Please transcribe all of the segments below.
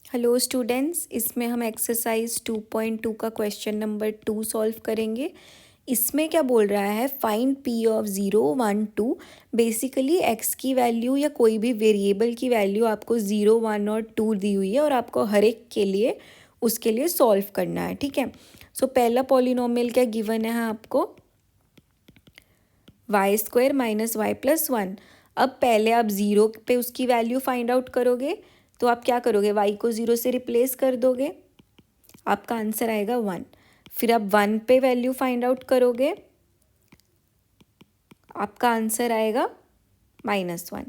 Hello students, इसमें हम exercise 2.2 का क्वेश्चन नंबर 2 सॉल्व करेंगे। इसमें क्या बोल रहा है, find P of 0 1 2। Basically x की वैल्यू या कोई भी वेरिएबल की वैल्यू आपको 0 1 और 2 दी हुई है और आपको हर एक के लिए उसके लिए सॉल्व करना है। ठीक है, सो पहला पॉलिनोमियल क्या गिवन है आपको, y² माइनस वाई प्लस 1। अब पहले आप 0 पे उसकी वैल्यू फाइंड आउट करोगे, तो आप क्या करोगे, y को 0 से रिप्लेस कर दोगे, आपका आंसर आएगा 1। फिर आप 1 पे वैल्यू फाइंड आउट करोगे, आपका आंसर आएगा -1।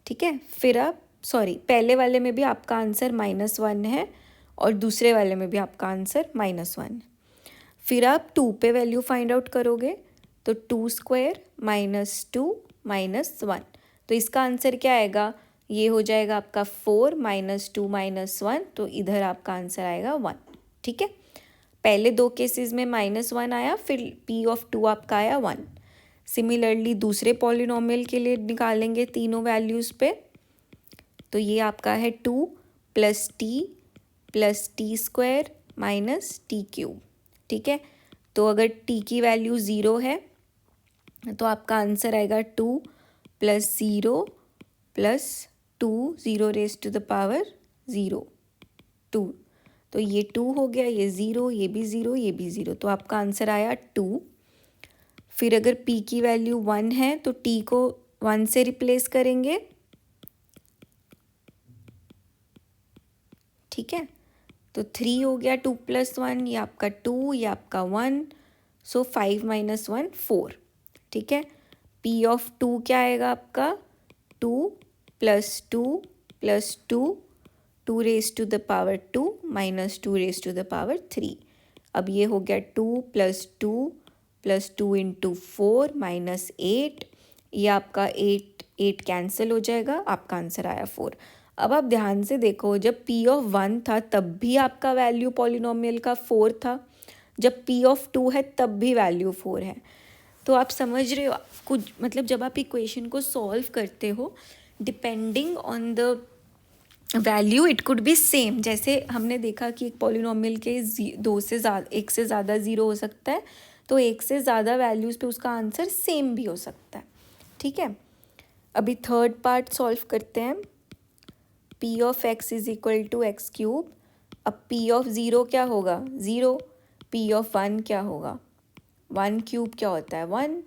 ठीक है, फिर आप पहले वाले में भी आपका आंसर -1 है और दूसरे वाले में भी आपका आंसर -1। फिर आप 2 पे वैल्यू फाइंड आउट करोगे, तो 2² माइनस 2 माइनस 1, तो इसका आंसर क्या आएगा, ये हो जाएगा आपका 4 माइनस 2 माइनस 1, तो इधर आपका आंसर आएगा 1। ठीक है, पहले दो केसेस में -1 आया, फिर p ऑफ 2 आपका आया 1। सिमिलरली दूसरे पॉलिनोमियल के लिए निकालेंगे तीनों वैल्यूज़ पे, तो ये आपका है 2 प्लस t माइनस t³। ठीक है, तो अगर t की वैल्यू 0 है तो आपका आंसर आएगा 2 plus 0 plus 2, 0 raise to the power 0 2, तो ये 2 हो गया, ये 0, ये भी 0, ये भी 0, तो आपका आंसर आया 2। फिर अगर p की वैल्यू 1 है तो t को 1 से रिप्लेस करेंगे। ठीक है, तो 3 हो गया, 2 प्लस 1, ये आपका 2, ये आपका 1, सो 5 माइनस 1 4। ठीक है, p ऑफ 2 क्या आएगा आपका, 2 plus 2 plus 2, 2 raise to the power 2 minus 2 raise to the power 3। अब ये हो गया 2 प्लस 2 प्लस 2 इंटू 4 माइनस 8, ये आपका 8 कैंसिल हो जाएगा, आपका आंसर आया 4। अब आप ध्यान से देखो, जब p ऑफ 1 था तब भी आपका वैल्यू पॉलिनोमियल का 4 था, जब p ऑफ 2 है तब भी वैल्यू 4 है। तो आप समझ रहे हो कुछ, मतलब जब आप इक्वेशन को सॉल्व करते हो, depending on the value it could be same. जैसे हमने देखा कि एक पॉलिनोमियल के एक से ज़्यादा ज़ीरो हो सकता है, तो एक से ज़्यादा वैल्यूज़ पे उसका आंसर सेम भी हो सकता है। ठीक है, अभी थर्ड पार्ट सॉल्व करते हैं। p of x is equal to x³। अब p ऑफ 0 क्या होगा, 0। p ऑफ 1 क्या होगा, 1³ क्या होता है 1।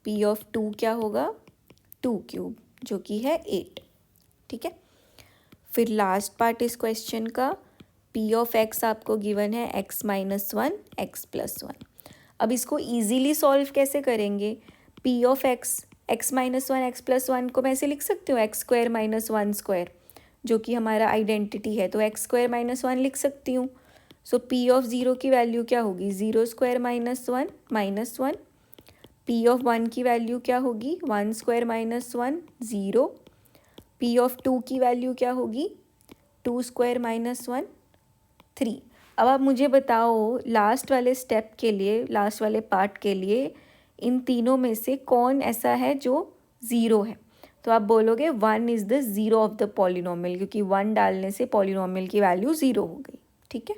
p ऑफ 2 क्या होगा, 2³ जो कि है 8। ठीक है, फिर लास्ट पार्ट इस क्वेश्चन का, p ऑफ x आपको गिवन है x माइनस 1 x प्लस 1। अब इसको ईजीली सॉल्व कैसे करेंगे, p of x minus 1 x plus 1 को मैं ऐसे लिख सकती हूँ, x² माइनस 1² जो कि हमारा आइडेंटिटी है, तो x² माइनस 1 लिख सकती हूँ। सो p ऑफ 0 की वैल्यू क्या होगी, 0² माइनस 1 माइनस 1। p ऑफ 1 की वैल्यू क्या होगी, 1² माइनस 1 0। p ऑफ 2 की वैल्यू क्या होगी, 2² माइनस 1 3। अब आप मुझे बताओ, लास्ट वाले स्टेप के लिए, लास्ट वाले पार्ट के लिए इन तीनों में से कौन ऐसा है जो 0 है, तो आप बोलोगे 1 is the 0 of the polynomial, क्योंकि 1 डालने से पॉलिनोमियल की वैल्यू 0 हो गई। ठीक है।